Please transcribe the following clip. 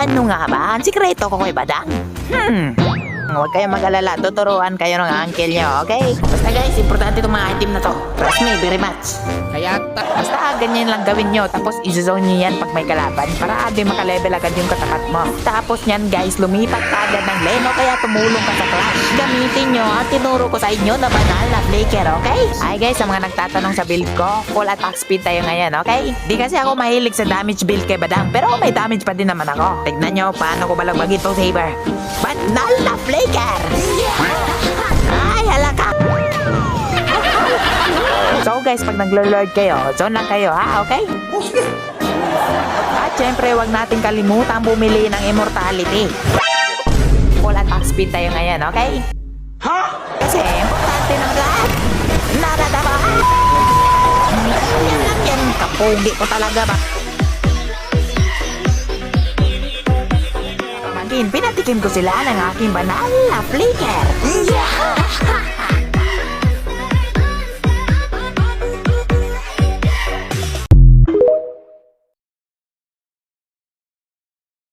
Ano nga ba? Ang sikreto ko kay Badang? Huwag kayong mag-alala, tuturuan kayo ng uncle nyo, okay? Basta guys, importante itong mga item na to. Trust me, very much. Basta ganyan lang gawin nyo, tapos i-zone nyo yan pag may kalaban para adi makalevel agad yung katapat mo. Tapos nyan guys, lumipat ka agad ng lane o kaya tumulong ka sa clash. Gamitin nyo at tinuro ko sa inyo na banal na flicker, okay? Ay guys, sa mga nagtatanong sa build ko, full attack speed tayo ngayon, okay? Di kasi ako mahilig sa damage build kay Badang, pero may damage pa din naman ako. Tignan nyo paano ko balagbagin tong saber. Banal na flicker! Ay, halaka! So guys, pag naglo-lord kayo, zone lang kayo ha, okay? At syempre, wag natin kalimutan bumili ng immortality. Full attack speed tayo ngayon, okay? Kasi importante ng lahat. Naradama! Yan lang yan, kapugi ko talaga ba? Pinatikim ko sila ng aking banal na flicker.